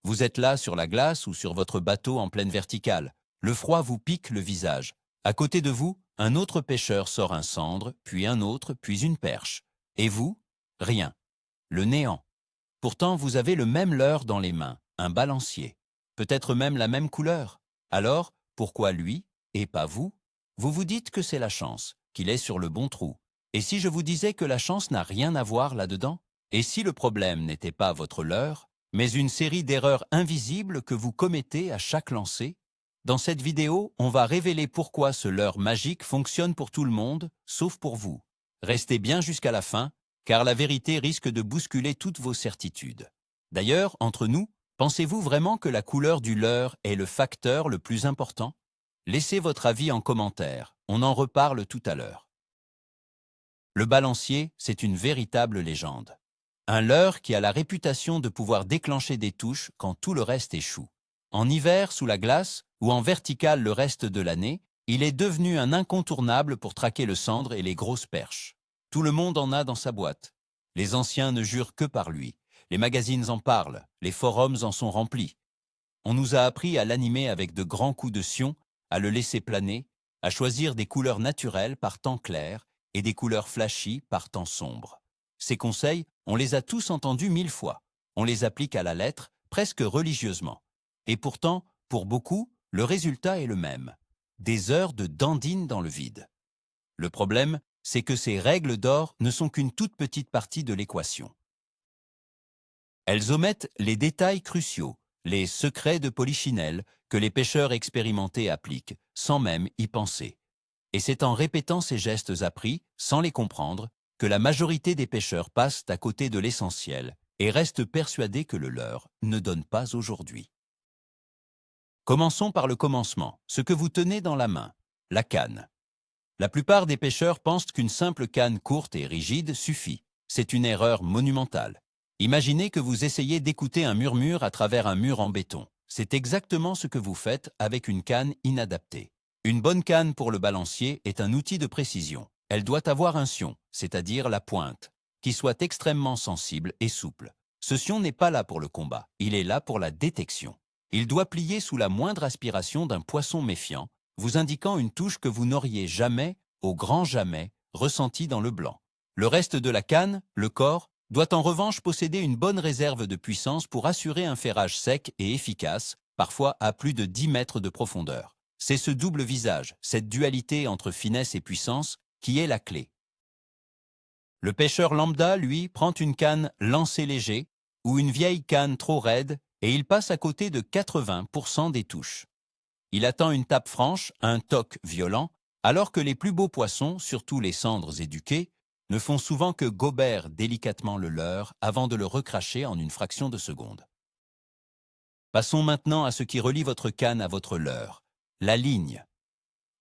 Vous êtes là sur la glace ou sur votre bateau en pleine verticale. Le froid vous pique le visage. À côté de vous, un autre pêcheur sort un sandre, puis un autre, puis une perche. Et vous? Rien. Le néant. Pourtant, vous avez le même leurre dans les mains, un balancier. Peut-être même la même couleur. Alors, pourquoi lui et pas vous? Vous vous dites que c'est la chance, qu'il est sur le bon trou. Et si je vous disais que la chance n'a rien à voir là-dedans? Et si le problème n'était pas votre leurre, mais une série d'erreurs invisibles que vous commettez à chaque lancer? Dans cette vidéo, on va révéler pourquoi ce leurre magique fonctionne pour tout le monde, sauf pour vous. Restez bien jusqu'à la fin, car la vérité risque de bousculer toutes vos certitudes. D'ailleurs, entre nous, pensez-vous vraiment que la couleur du leurre est le facteur le plus important? Laissez votre avis en commentaire, on en reparle tout à l'heure. Le balancier, c'est une véritable légende. Un leurre qui a la réputation de pouvoir déclencher des touches quand tout le reste échoue. En hiver, sous la glace, ou en verticale le reste de l'année, il est devenu un incontournable pour traquer le sandre et les grosses perches. Tout le monde en a dans sa boîte. Les anciens ne jurent que par lui. Les magazines en parlent, les forums en sont remplis. On nous a appris à l'animer avec de grands coups de sion, à le laisser planer, à choisir des couleurs naturelles par temps clair et des couleurs flashy par temps sombre. Ces conseils, on les a tous entendus 1000 fois. On les applique à la lettre, presque religieusement. Et pourtant, pour beaucoup, le résultat est le même. Des heures de dandine dans le vide. Le problème, c'est que ces règles d'or ne sont qu'une toute petite partie de l'équation. Elles omettent les détails cruciaux, les secrets de polichinelle que les pêcheurs expérimentés appliquent, sans même y penser. Et c'est en répétant ces gestes appris, sans les comprendre, que la majorité des pêcheurs passent à côté de l'essentiel et restent persuadés que le leur ne donne pas aujourd'hui. Commençons par le commencement, ce que vous tenez dans la main, la canne. La plupart des pêcheurs pensent qu'une simple canne courte et rigide suffit. C'est une erreur monumentale. Imaginez que vous essayez d'écouter un murmure à travers un mur en béton. C'est exactement ce que vous faites avec une canne inadaptée. Une bonne canne pour le balancier est un outil de précision. Elle doit avoir un sion, c'est-à-dire la pointe, qui soit extrêmement sensible et souple. Ce sion n'est pas là pour le combat, il est là pour la détection. Il doit plier sous la moindre aspiration d'un poisson méfiant, vous indiquant une touche que vous n'auriez jamais, au grand jamais, ressentie dans le blanc. Le reste de la canne, le corps, doit en revanche posséder une bonne réserve de puissance pour assurer un ferrage sec et efficace, parfois à plus de 10 mètres de profondeur. C'est ce double visage, cette dualité entre finesse et puissance, qui est la clé. Le pêcheur lambda, lui, prend une canne lancé léger ou une vieille canne trop raide et il passe à côté de 80% des touches. Il attend une tape franche, un toc violent, alors que les plus beaux poissons, surtout les cendres éduqués, ne font souvent que gober délicatement le leurre avant de le recracher en une fraction de seconde. Passons maintenant à ce qui relie votre canne à votre leurre, la ligne.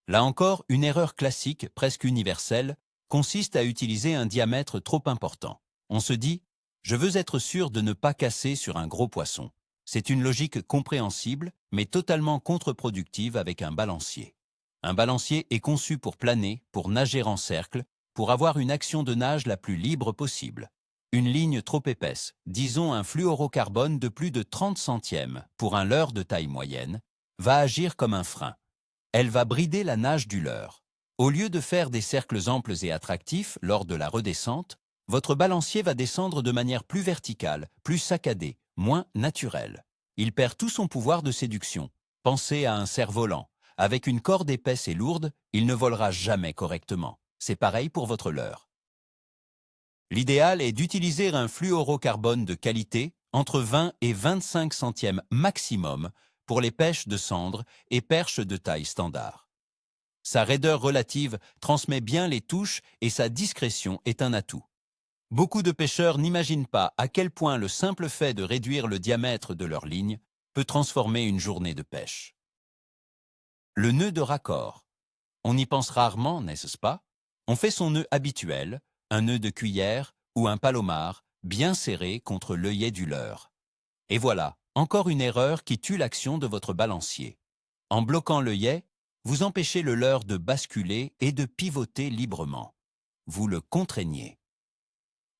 Là encore, une erreur classique, presque universelle, consiste à utiliser un diamètre trop important. On se dit « je veux être sûr de ne pas casser sur un gros poisson ». C'est une logique compréhensible, mais totalement contre-productive avec un balancier. Un balancier est conçu pour planer, pour nager en cercle, pour avoir une action de nage la plus libre possible. Une ligne trop épaisse, disons un fluorocarbone de plus de 30 centièmes pour un leurre de taille moyenne, va agir comme un frein. Elle va brider la nage du leurre. Au lieu de faire des cercles amples et attractifs lors de la redescente, votre balancier va descendre de manière plus verticale, plus saccadée, moins naturelle. Il perd tout son pouvoir de séduction. Pensez à un cerf-volant. Avec une corde épaisse et lourde, il ne volera jamais correctement. C'est pareil pour votre leurre. L'idéal est d'utiliser un fluorocarbone de qualité, entre 20 et 25 centièmes maximum, pour les pêches de cendre et perches de taille standard. Sa raideur relative transmet bien les touches et sa discrétion est un atout. Beaucoup de pêcheurs n'imaginent pas à quel point le simple fait de réduire le diamètre de leur ligne peut transformer une journée de pêche. Le nœud de raccord. On y pense rarement, n'est-ce pas? On fait son nœud habituel, un nœud de cuillère ou un palomar, bien serré contre l'œillet du leurre. Et voilà, encore une erreur qui tue l'action de votre balancier. En bloquant l'œillet, vous empêchez le leurre de basculer et de pivoter librement. Vous le contraignez.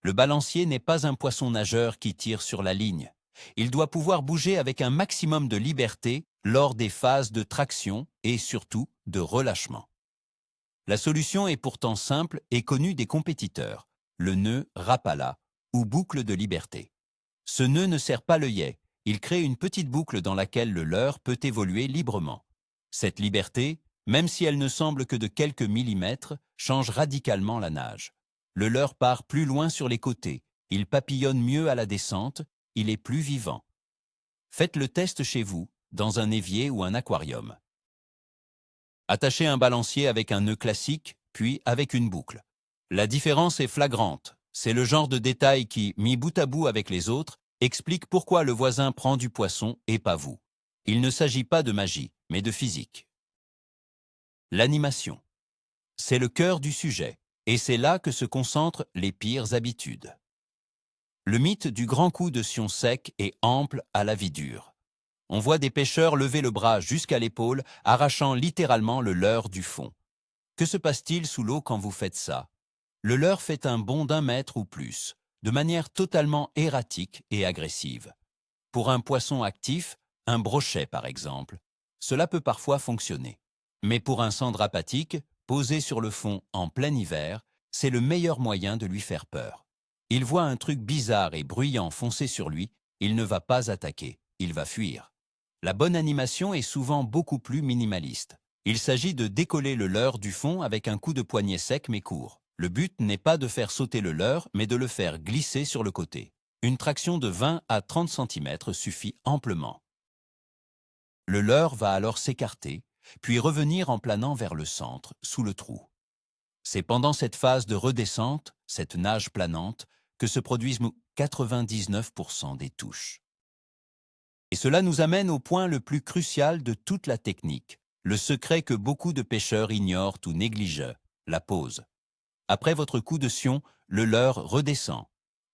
Le balancier n'est pas un poisson nageur qui tire sur la ligne. Il doit pouvoir bouger avec un maximum de liberté lors des phases de traction et surtout de relâchement. La solution est pourtant simple et connue des compétiteurs, le nœud Rapala ou boucle de liberté. Ce nœud ne serre pas l'œillet, il crée une petite boucle dans laquelle le leurre peut évoluer librement. Cette liberté, même si elle ne semble que de quelques millimètres, change radicalement la nage. Le leurre part plus loin sur les côtés, il papillonne mieux à la descente, il est plus vivant. Faites le test chez vous, dans un évier ou un aquarium. Attachez un balancier avec un nœud classique, puis avec une boucle. La différence est flagrante. C'est le genre de détail qui, mis bout à bout avec les autres, explique pourquoi le voisin prend du poisson et pas vous. Il ne s'agit pas de magie, mais de physique. L'animation. C'est le cœur du sujet, et c'est là que se concentrent les pires habitudes. Le mythe du grand coup de sion sec et ample à la vie dure. On voit des pêcheurs lever le bras jusqu'à l'épaule, arrachant littéralement le leurre du fond. Que se passe-t-il sous l'eau quand vous faites ça? Le leurre fait un bond d'1 mètre ou plus, de manière totalement erratique et agressive. Pour un poisson actif, un brochet par exemple, cela peut parfois fonctionner. Mais pour un cendre apathique, posé sur le fond en plein hiver, c'est le meilleur moyen de lui faire peur. Il voit un truc bizarre et bruyant foncer sur lui, il ne va pas attaquer, il va fuir. La bonne animation est souvent beaucoup plus minimaliste. Il s'agit de décoller le leurre du fond avec un coup de poignet sec mais court. Le but n'est pas de faire sauter le leurre, mais de le faire glisser sur le côté. Une traction de 20 à 30 cm suffit amplement. Le leurre va alors s'écarter, puis revenir en planant vers le centre, sous le trou. C'est pendant cette phase de redescente, cette nage planante, que se produisent 99% des touches. Et cela nous amène au point le plus crucial de toute la technique, le secret que beaucoup de pêcheurs ignorent ou négligent, la pause. Après votre coup de sion, le leurre redescend.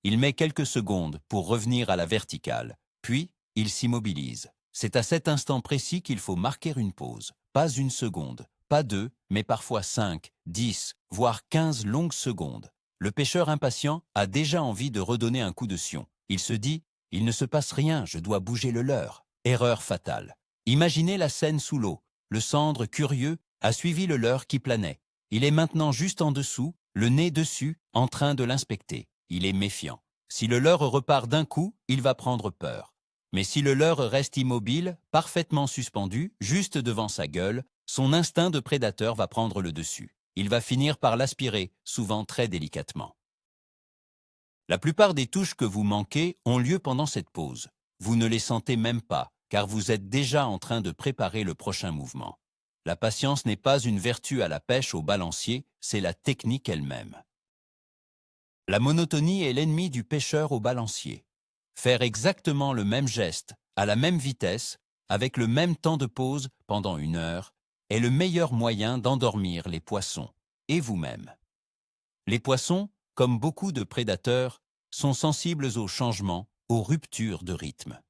Il met quelques secondes pour revenir à la verticale, puis il s'immobilise. C'est à cet instant précis qu'il faut marquer une pause. Pas 1 seconde, pas 2, mais parfois 5, 10, voire 15 longues secondes. Le pêcheur impatient a déjà envie de redonner un coup de sion. Il se dit « Il ne se passe rien, je dois bouger le leurre ». Erreur fatale. Imaginez la scène sous l'eau. Le cendre, curieux, a suivi le leurre qui planait. Il est maintenant juste en dessous, le nez dessus, en train de l'inspecter. Il est méfiant. Si le leurre repart d'un coup, il va prendre peur. Mais si le leurre reste immobile, parfaitement suspendu, juste devant sa gueule, son instinct de prédateur va prendre le dessus. Il va finir par l'aspirer, souvent très délicatement. La plupart des touches que vous manquez ont lieu pendant cette pause. Vous ne les sentez même pas, car vous êtes déjà en train de préparer le prochain mouvement. La patience n'est pas une vertu à la pêche au balancier, c'est la technique elle-même. La monotonie est l'ennemi du pêcheur au balancier. Faire exactement le même geste, à la même vitesse, avec le même temps de pause pendant 1 heure, est le meilleur moyen d'endormir les poissons, et vous-même. Les poissons, comme beaucoup de prédateurs, sont sensibles aux changements, aux ruptures de rythme.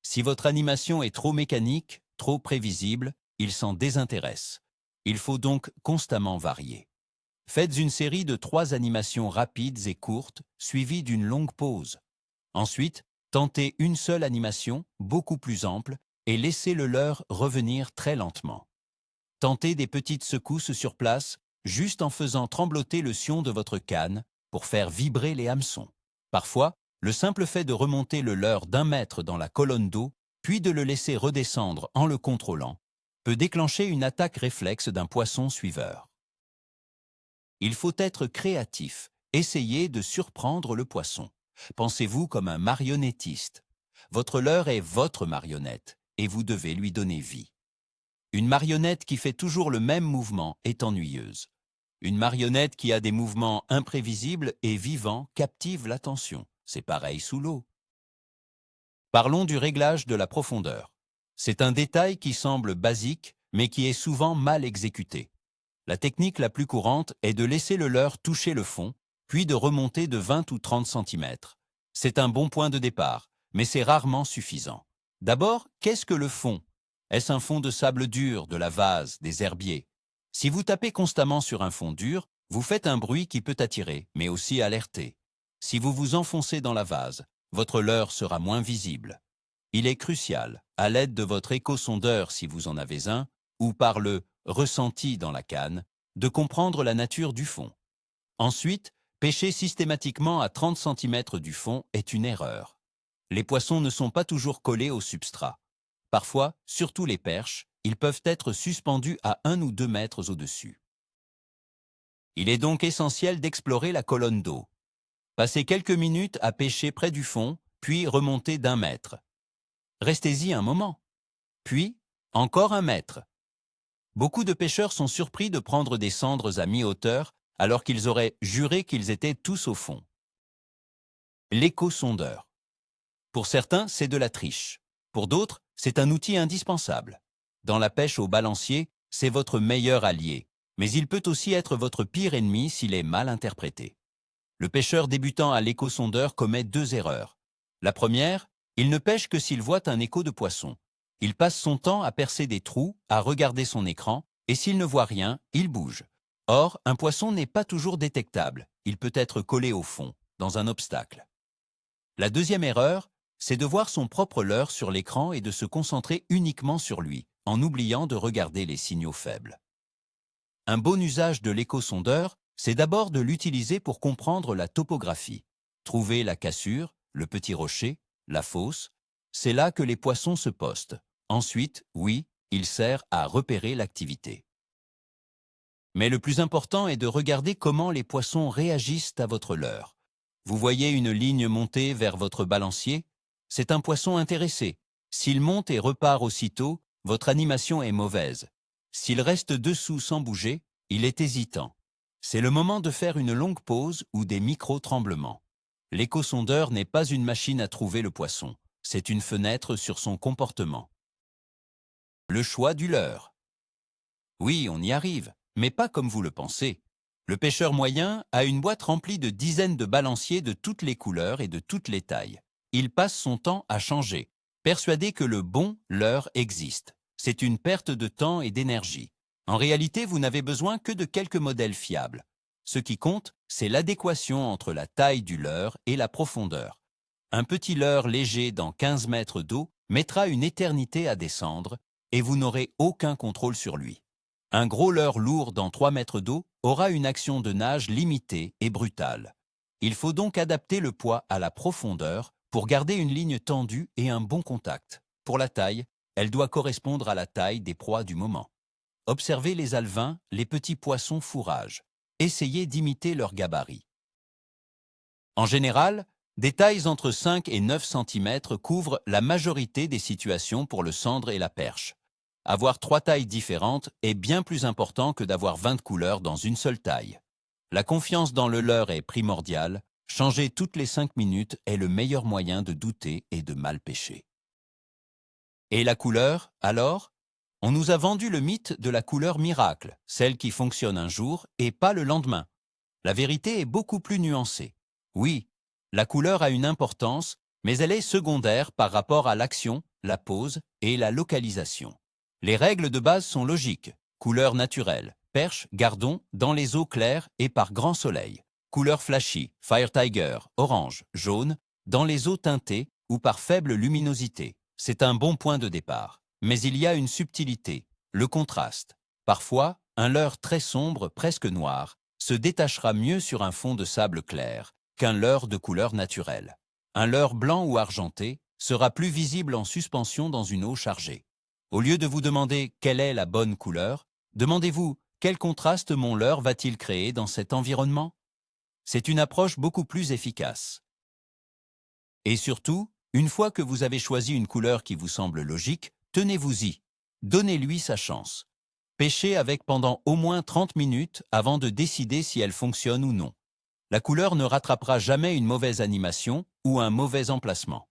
Si votre animation est trop mécanique, trop prévisible, ils s'en désintéressent. Il faut donc constamment varier. Faites une série de 3 animations rapides et courtes, suivies d'une longue pause. Ensuite, tentez une seule animation, beaucoup plus ample, et laissez le leurre revenir très lentement. Tentez des petites secousses sur place, juste en faisant trembloter le sion de votre canne pour faire vibrer les hameçons. Parfois, le simple fait de remonter le leurre d'1 mètre dans la colonne d'eau, puis de le laisser redescendre en le contrôlant, peut déclencher une attaque réflexe d'un poisson suiveur. Il faut être créatif, essayez de surprendre le poisson. Pensez-vous comme un marionnettiste. Votre leurre est votre marionnette et vous devez lui donner vie. Une marionnette qui fait toujours le même mouvement est ennuyeuse. Une marionnette qui a des mouvements imprévisibles et vivants captive l'attention. C'est pareil sous l'eau. Parlons du réglage de la profondeur. C'est un détail qui semble basique, mais qui est souvent mal exécuté. La technique la plus courante est de laisser le leurre toucher le fond, puis de remonter de 20 ou 30 cm. C'est un bon point de départ, mais c'est rarement suffisant. D'abord, qu'est-ce que le fond? Est-ce un fond de sable dur, de la vase, des herbiers? Si vous tapez constamment sur un fond dur, vous faites un bruit qui peut attirer, mais aussi alerter. Si vous vous enfoncez dans la vase, votre leurre sera moins visible. Il est crucial, à l'aide de votre échosondeur si vous en avez un, ou par le ressenti dans la canne, de comprendre la nature du fond. Ensuite, pêcher systématiquement à 30 cm du fond est une erreur. Les poissons ne sont pas toujours collés au substrat. Parfois, surtout les perches, ils peuvent être suspendus à 1 ou 2 mètres au-dessus. Il est donc essentiel d'explorer la colonne d'eau. Passez quelques minutes à pêcher près du fond, puis remontez d'1 mètre. Restez-y un moment. Puis, encore 1 mètre. Beaucoup de pêcheurs sont surpris de prendre des cendres à mi-hauteur alors qu'ils auraient juré qu'ils étaient tous au fond. L'échosondeur. Pour certains, c'est de la triche. Pour d'autres, c'est un outil indispensable. Dans la pêche au balancier, c'est votre meilleur allié, mais il peut aussi être votre pire ennemi s'il est mal interprété. Le pêcheur débutant à l'échosondeur commet 2 erreurs. La première, il ne pêche que s'il voit un écho de poisson. Il passe son temps à percer des trous, à regarder son écran, et s'il ne voit rien, il bouge. Or, un poisson n'est pas toujours détectable. Il peut être collé au fond, dans un obstacle. La deuxième erreur, c'est de voir son propre leurre sur l'écran et de se concentrer uniquement sur lui, en oubliant de regarder les signaux faibles. Un bon usage de l'échosondeur, c'est d'abord de l'utiliser pour comprendre la topographie. Trouver la cassure, le petit rocher, la fosse, c'est là que les poissons se postent. Ensuite, oui, il sert à repérer l'activité. Mais le plus important est de regarder comment les poissons réagissent à votre leurre. Vous voyez une ligne monter vers votre balancier? C'est un poisson intéressé. S'il monte et repart aussitôt, votre animation est mauvaise. S'il reste dessous sans bouger, il est hésitant. C'est le moment de faire une longue pause ou des micro-tremblements. L'échosondeur n'est pas une machine à trouver le poisson. C'est une fenêtre sur son comportement. Le choix du leurre. Oui, on y arrive, mais pas comme vous le pensez. Le pêcheur moyen a une boîte remplie de dizaines de balanciers de toutes les couleurs et de toutes les tailles. Il passe son temps à changer, persuadé que le bon leurre existe. C'est une perte de temps et d'énergie. En réalité, vous n'avez besoin que de quelques modèles fiables. Ce qui compte, c'est l'adéquation entre la taille du leurre et la profondeur. Un petit leurre léger dans 15 mètres d'eau mettra une éternité à descendre et vous n'aurez aucun contrôle sur lui. Un gros leurre lourd dans 3 mètres d'eau aura une action de nage limitée et brutale. Il faut donc adapter le poids à la profondeur pour garder une ligne tendue et un bon contact. Pour la taille, elle doit correspondre à la taille des proies du moment. Observez les alevins, les petits poissons fourrage. Essayez d'imiter leur gabarit. En général, des tailles entre 5 et 9 cm couvrent la majorité des situations pour le sandre et la perche. Avoir 3 tailles différentes est bien plus important que d'avoir 20 couleurs dans une seule taille. La confiance dans le leurre est primordiale. Changer toutes les 5 minutes est le meilleur moyen de douter et de mal pêcher. Et la couleur, alors? On nous a vendu le mythe de la couleur miracle, celle qui fonctionne un jour et pas le lendemain. La vérité est beaucoup plus nuancée. Oui, la couleur a une importance, mais elle est secondaire par rapport à l'action, la pose et la localisation. Les règles de base sont logiques. Couleur naturelle, perche, gardon, dans les eaux claires et par grand soleil. Couleur flashy, fire tiger, orange, jaune, dans les eaux teintées ou par faible luminosité. C'est un bon point de départ. Mais il y a une subtilité, le contraste. Parfois, un leurre très sombre, presque noir, se détachera mieux sur un fond de sable clair qu'un leurre de couleur naturelle. Un leurre blanc ou argenté sera plus visible en suspension dans une eau chargée. Au lieu de vous demander quelle est la bonne couleur, demandez-vous quel contraste mon leurre va-t-il créer dans cet environnement? C'est une approche beaucoup plus efficace. Et surtout, une fois que vous avez choisi une couleur qui vous semble logique, tenez-vous-y. Donnez-lui sa chance. Pêchez avec pendant au moins 30 minutes avant de décider si elle fonctionne ou non. La couleur ne rattrapera jamais une mauvaise animation ou un mauvais emplacement.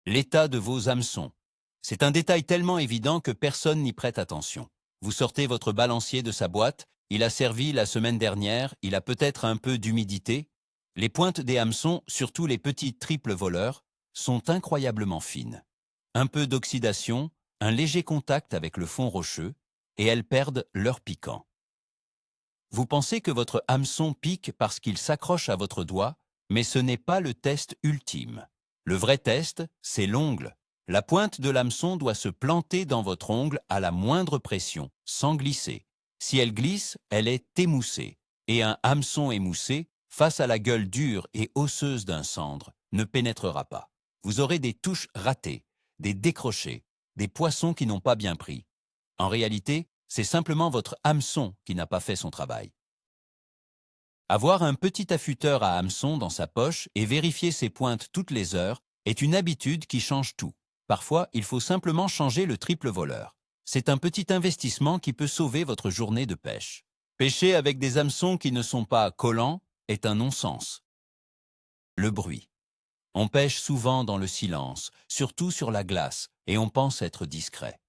L'état de vos hameçons. C'est un détail tellement évident que personne n'y prête attention. Vous sortez votre balancier de sa boîte, il a servi la semaine dernière, il a peut-être un peu d'humidité. Les pointes des hameçons, surtout les petits triples voleurs, sont incroyablement fines. Un peu d'oxydation, un léger contact avec le fond rocheux, et elles perdent leur piquant. Vous pensez que votre hameçon pique parce qu'il s'accroche à votre doigt, Mais ce n'est pas le test ultime. Le vrai test, c'est l'ongle. La pointe de l'hameçon doit se planter dans votre ongle à la moindre pression, sans glisser. Si elle glisse, elle est émoussée. Et un hameçon émoussé, face à la gueule dure et osseuse d'un cendre, ne pénétrera pas. Vous aurez des touches ratées, des décrochés, des poissons qui n'ont pas bien pris. En réalité, c'est simplement votre hameçon qui n'a pas fait son travail. Avoir un petit affûteur à hameçon dans sa poche et vérifier ses pointes toutes les heures est une habitude qui change tout. Parfois, il faut simplement changer le triple voleur. C'est un petit investissement qui peut sauver votre journée de pêche. Pêcher avec des hameçons qui ne sont pas collants est un non-sens. Le bruit. On pêche souvent dans le silence, surtout sur la glace, et on pense être discret.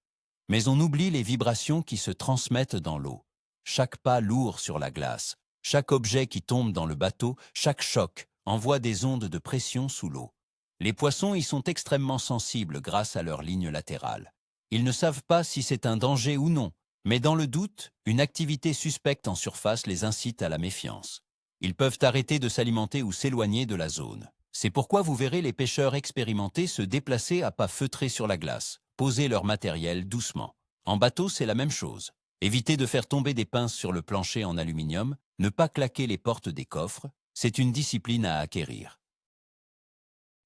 Mais on oublie les vibrations qui se transmettent dans l'eau. Chaque pas lourd sur la glace, chaque objet qui tombe dans le bateau, chaque choc envoie des ondes de pression sous l'eau. Les poissons y sont extrêmement sensibles grâce à leurs lignes latérales. Ils ne savent pas si c'est un danger ou non, mais dans le doute, une activité suspecte en surface les incite à la méfiance. Ils peuvent arrêter de s'alimenter ou s'éloigner de la zone. C'est pourquoi vous verrez les pêcheurs expérimentés se déplacer à pas feutrés sur la glace, poser leur matériel doucement. En bateau, c'est la même chose. Évitez de faire tomber des pinces sur le plancher en aluminium, ne pas claquer les portes des coffres, c'est une discipline à acquérir.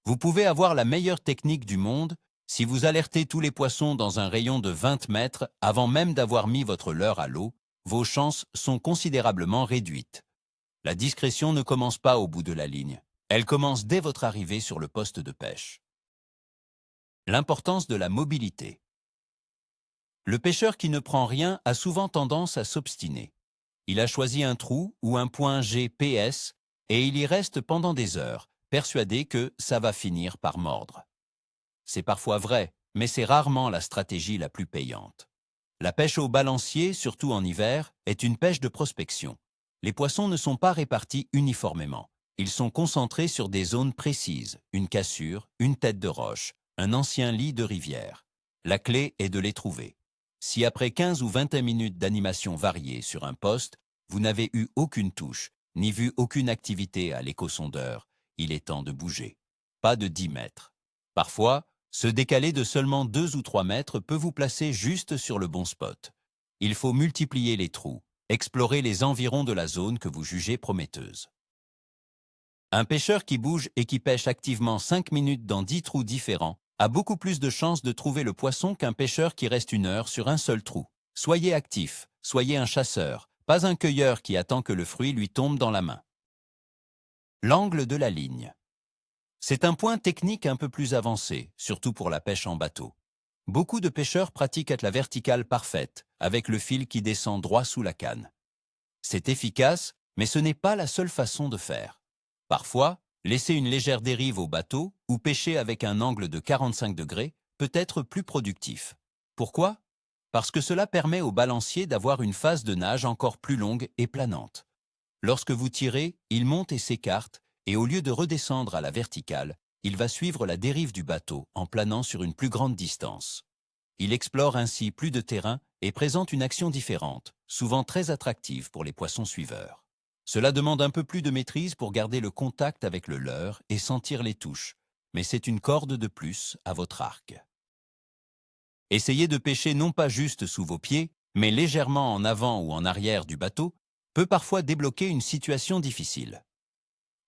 Vous pouvez avoir la meilleure technique du monde, si vous alertez tous les poissons dans un rayon de 20 mètres avant même d'avoir mis votre leurre à l'eau, vos chances sont considérablement réduites. La discrétion ne commence pas au bout de la ligne, elle commence dès votre arrivée sur le poste de pêche. L'importance de la mobilité. Le pêcheur qui ne prend rien a souvent tendance à s'obstiner. Il a choisi un trou ou un point GPS et il y reste pendant des heures, persuadé que ça va finir par mordre. C'est parfois vrai, mais c'est rarement la stratégie la plus payante. La pêche au balancier, surtout en hiver, est une pêche de prospection. Les poissons ne sont pas répartis uniformément. Ils sont concentrés sur des zones précises, une cassure, une tête de roche, un ancien lit de rivière. La clé est de les trouver. Si après 15 ou 21 minutes d'animation variée sur un poste, vous n'avez eu aucune touche, ni vu aucune activité à l'échosondeur, il est temps de bouger. Pas de 10 mètres. Parfois, se décaler de seulement 2 ou 3 mètres peut vous placer juste sur le bon spot. Il faut multiplier les trous, explorer les environs de la zone que vous jugez prometteuse. Un pêcheur qui bouge et qui pêche activement 5 minutes dans 10 trous différents a beaucoup plus de chances de trouver le poisson qu'un pêcheur qui reste 1 heure sur un seul trou. Soyez actif, soyez un chasseur, pas un cueilleur qui attend que le fruit lui tombe dans la main. L'angle de la ligne. C'est un point technique un peu plus avancé, surtout pour la pêche en bateau. Beaucoup de pêcheurs pratiquent à la verticale parfaite, avec le fil qui descend droit sous la canne. C'est efficace, mais ce n'est pas la seule façon de faire. Parfois, laisser une légère dérive au bateau ou pêcher avec un angle de 45 degrés peut être plus productif. Pourquoi? Parce que cela permet au balancier d'avoir une phase de nage encore plus longue et planante. Lorsque vous tirez, il monte et s'écarte, et au lieu de redescendre à la verticale, il va suivre la dérive du bateau en planant sur une plus grande distance. Il explore ainsi plus de terrain et présente une action différente, souvent très attractive pour les poissons suiveurs. Cela demande un peu plus de maîtrise pour garder le contact avec le leurre et sentir les touches, mais c'est une corde de plus à votre arc. Essayez de pêcher non pas juste sous vos pieds, mais légèrement en avant ou en arrière du bateau, peut parfois débloquer une situation difficile.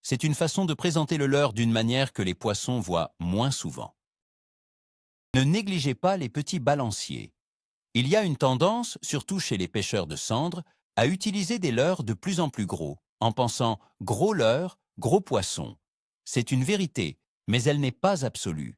C'est une façon de présenter le leurre d'une manière que les poissons voient moins souvent. Ne négligez pas les petits balanciers. Il y a une tendance, surtout chez les pêcheurs de cendres, à utiliser des leurres de plus en plus gros, en pensant « gros leurre, gros poisson ». C'est une vérité, mais elle n'est pas absolue.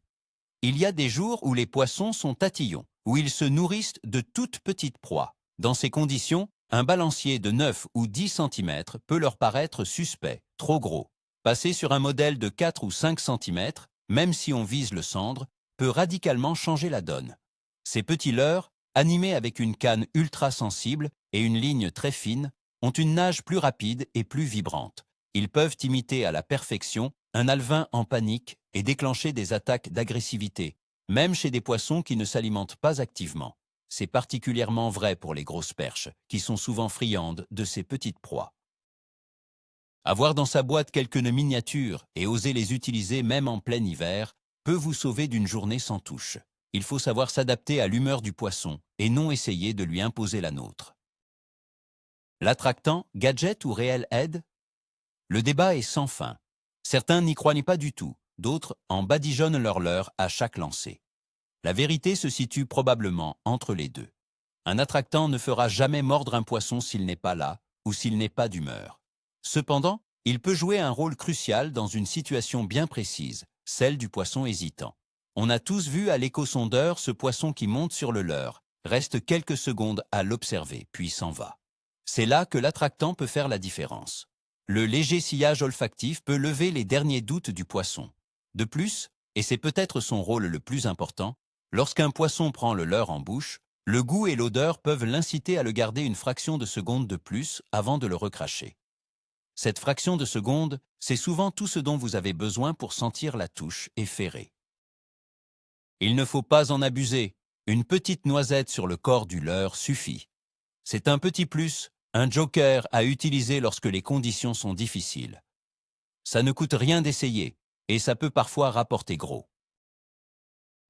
Il y a des jours où les poissons sont tatillons, où ils se nourrissent de toutes petites proies. Dans ces conditions, un balancier de 9 ou 10 cm peut leur paraître suspect, trop gros. Passer sur un modèle de 4 ou 5 cm, même si on vise le cendre, peut radicalement changer la donne. Ces petits leurres, animés avec une canne ultra sensible et une ligne très fine, ont une nage plus rapide et plus vibrante. Ils peuvent imiter à la perfection un alevin en panique et déclencher des attaques d'agressivité, même chez des poissons qui ne s'alimentent pas activement. C'est particulièrement vrai pour les grosses perches, qui sont souvent friandes de ces petites proies. Avoir dans sa boîte quelques nœuds miniatures et oser les utiliser même en plein hiver peut vous sauver d'une journée sans touche. Il faut savoir s'adapter à l'humeur du poisson et non essayer de lui imposer la nôtre. L'attractant, gadget ou réelle aide? Le débat est sans fin. Certains n'y croient pas du tout, d'autres en badigeonnent leur leurre à chaque lancer. La vérité se situe probablement entre les deux. Un attractant ne fera jamais mordre un poisson s'il n'est pas là ou s'il n'est pas d'humeur. Cependant, il peut jouer un rôle crucial dans une situation bien précise, celle du poisson hésitant. On a tous vu à l'échosondeur ce poisson qui monte sur le leurre, reste quelques secondes à l'observer, puis s'en va. C'est là que l'attractant peut faire la différence. Le léger sillage olfactif peut lever les derniers doutes du poisson. De plus, et c'est peut-être son rôle le plus important, lorsqu'un poisson prend le leurre en bouche, le goût et l'odeur peuvent l'inciter à le garder une fraction de seconde de plus avant de le recracher. Cette fraction de seconde, c'est souvent tout ce dont vous avez besoin pour sentir la touche et ferrer. Il ne faut pas en abuser. Une petite noisette sur le corps du leurre suffit. C'est un petit plus, un joker à utiliser lorsque les conditions sont difficiles. Ça ne coûte rien d'essayer, et ça peut parfois rapporter gros.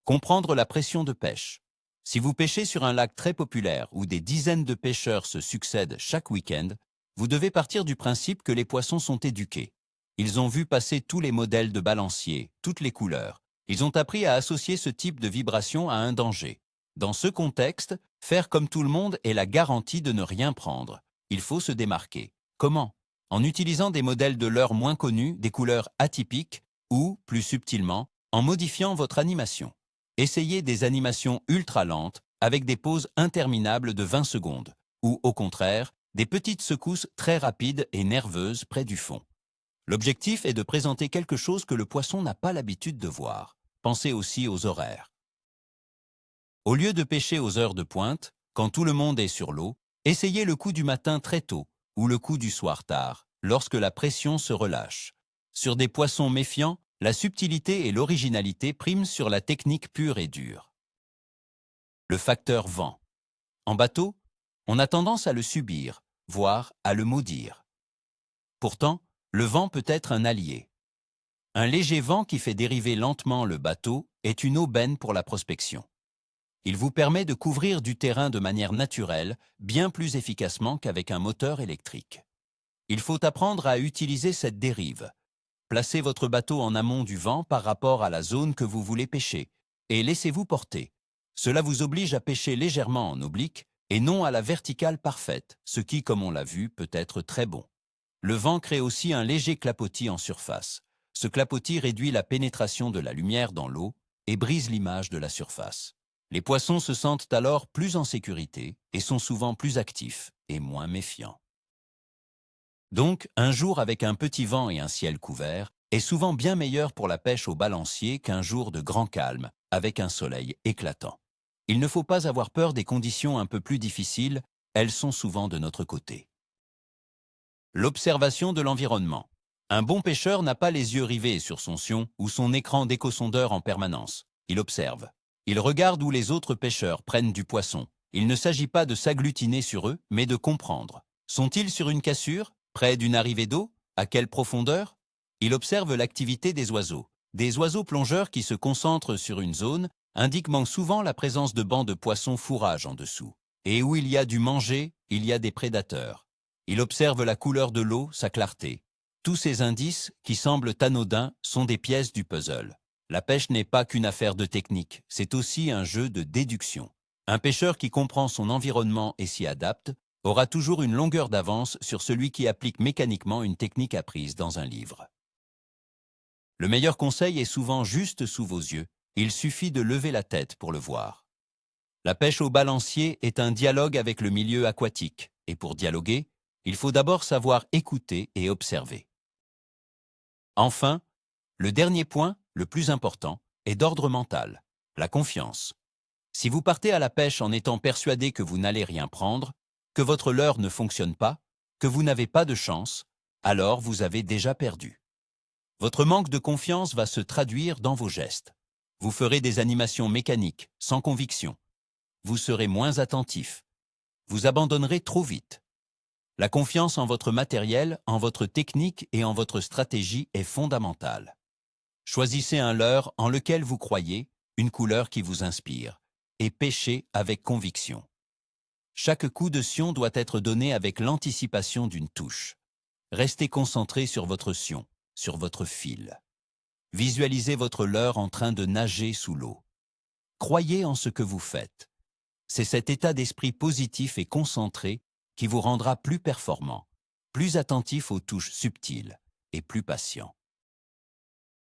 Comprendre la pression de pêche. Si vous pêchez sur un lac très populaire où des dizaines de pêcheurs se succèdent chaque week-end, vous devez partir du principe que les poissons sont éduqués. Ils ont vu passer tous les modèles de balanciers, toutes les couleurs. Ils ont appris à associer ce type de vibration à un danger. Dans ce contexte, faire comme tout le monde est la garantie de ne rien prendre. Il faut se démarquer. Comment? En utilisant des modèles de leurre moins connus, des couleurs atypiques ou, plus subtilement, en modifiant votre animation. Essayez des animations ultra lentes avec des pauses interminables de 20 secondes ou, au contraire, des petites secousses très rapides et nerveuses près du fond. L'objectif est de présenter quelque chose que le poisson n'a pas l'habitude de voir. Pensez aussi aux horaires. Au lieu de pêcher aux heures de pointe, quand tout le monde est sur l'eau, essayez le coup du matin très tôt ou le coup du soir tard, lorsque la pression se relâche. Sur des poissons méfiants, la subtilité et l'originalité priment sur la technique pure et dure. Le facteur vent. En bateau, on a tendance à le subir, voire à le maudire. Pourtant, le vent peut être un allié. Un léger vent qui fait dériver lentement le bateau est une aubaine pour la prospection. Il vous permet de couvrir du terrain de manière naturelle, bien plus efficacement qu'avec un moteur électrique. Il faut apprendre à utiliser cette dérive. Placez votre bateau en amont du vent par rapport à la zone que vous voulez pêcher et laissez-vous porter. Cela vous oblige à pêcher légèrement en oblique et non à la verticale parfaite, ce qui, comme on l'a vu, peut être très bon. Le vent crée aussi un léger clapotis en surface. Ce clapotis réduit la pénétration de la lumière dans l'eau et brise l'image de la surface. Les poissons se sentent alors plus en sécurité et sont souvent plus actifs et moins méfiants. Donc, un jour avec un petit vent et un ciel couvert est souvent bien meilleur pour la pêche au balancier qu'un jour de grand calme avec un soleil éclatant. Il ne faut pas avoir peur des conditions un peu plus difficiles, elles sont souvent de notre côté. L'observation de l'environnement. Un bon pêcheur n'a pas les yeux rivés sur son sion ou son écran d'échosondeur en permanence. Il observe. Il regarde où les autres pêcheurs prennent du poisson. Il ne s'agit pas de s'agglutiner sur eux, mais de comprendre. Sont-ils sur une cassure? Près d'une arrivée d'eau? À quelle profondeur? Il observe l'activité des oiseaux. Des oiseaux plongeurs qui se concentrent sur une zone indiquent souvent la présence de bancs de poissons fourrage en dessous. Et où il y a du manger, il y a des prédateurs. Il observe la couleur de l'eau, sa clarté. Tous ces indices, qui semblent anodins, sont des pièces du puzzle. La pêche n'est pas qu'une affaire de technique, c'est aussi un jeu de déduction. Un pêcheur qui comprend son environnement et s'y adapte aura toujours une longueur d'avance sur celui qui applique mécaniquement une technique apprise dans un livre. Le meilleur conseil est souvent juste sous vos yeux, il suffit de lever la tête pour le voir. La pêche au balancier est un dialogue avec le milieu aquatique, et pour dialoguer, il faut d'abord savoir écouter et observer. Enfin, le dernier point, le plus important, est d'ordre mental, la confiance. Si vous partez à la pêche en étant persuadé que vous n'allez rien prendre, que votre leurre ne fonctionne pas, que vous n'avez pas de chance, alors vous avez déjà perdu. Votre manque de confiance va se traduire dans vos gestes. Vous ferez des animations mécaniques, sans conviction. Vous serez moins attentif. Vous abandonnerez trop vite. La confiance en votre matériel, en votre technique et en votre stratégie est fondamentale. Choisissez un leurre en lequel vous croyez, une couleur qui vous inspire, et pêchez avec conviction. Chaque coup de sion doit être donné avec l'anticipation d'une touche. Restez concentré sur votre sion, sur votre fil. Visualisez votre leurre en train de nager sous l'eau. Croyez en ce que vous faites. C'est cet état d'esprit positif et concentré qui vous rendra plus performant, plus attentif aux touches subtiles et plus patient.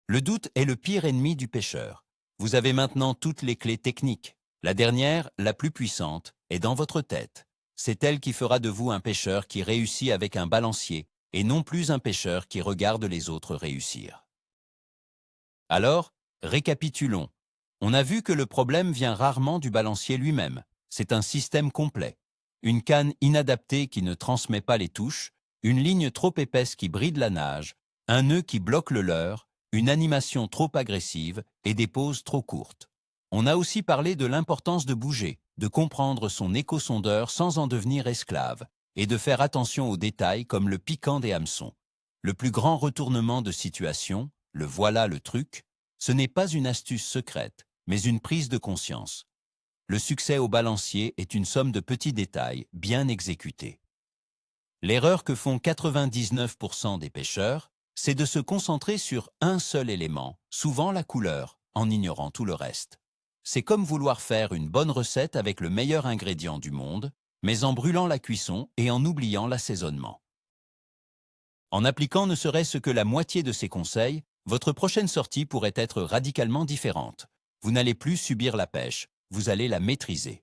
Le doute est le pire ennemi du pêcheur. Vous avez maintenant toutes les clés techniques. La dernière, la plus puissante, est dans votre tête. C'est elle qui fera de vous un pêcheur qui réussit avec un balancier et non plus un pêcheur qui regarde les autres réussir. Alors, récapitulons. On a vu que le problème vient rarement du balancier lui-même. C'est un système complet. Une canne inadaptée qui ne transmet pas les touches, une ligne trop épaisse qui bride la nage, un nœud qui bloque le leurre, une animation trop agressive et des pauses trop courtes. On a aussi parlé de l'importance de bouger, de comprendre son échosondeur sans en devenir esclave, et de faire attention aux détails comme le piquant des hameçons. Le plus grand retournement de situation, le voilà le truc, ce n'est pas une astuce secrète, mais une prise de conscience. Le succès au balancier est une somme de petits détails bien exécutés. L'erreur que font 99% des pêcheurs, c'est de se concentrer sur un seul élément, souvent la couleur, en ignorant tout le reste. C'est comme vouloir faire une bonne recette avec le meilleur ingrédient du monde, mais en brûlant la cuisson et en oubliant l'assaisonnement. En appliquant ne serait-ce que la moitié de ces conseils, votre prochaine sortie pourrait être radicalement différente. Vous n'allez plus subir la pêche, vous allez la maîtriser.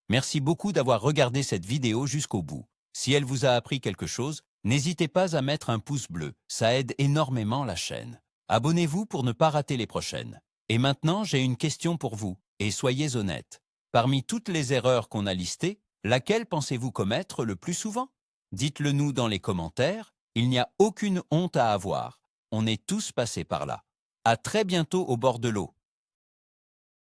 Merci beaucoup d'avoir regardé cette vidéo jusqu'au bout. Si elle vous a appris quelque chose, n'hésitez pas à mettre un pouce bleu, ça aide énormément la chaîne. Abonnez-vous pour ne pas rater les prochaines. Et maintenant, j'ai une question pour vous, et soyez honnête. Parmi toutes les erreurs qu'on a listées, laquelle pensez-vous commettre le plus souvent? Dites-le nous dans les commentaires, il n'y a aucune honte à avoir. On est tous passés par là. À très bientôt au bord de l'eau.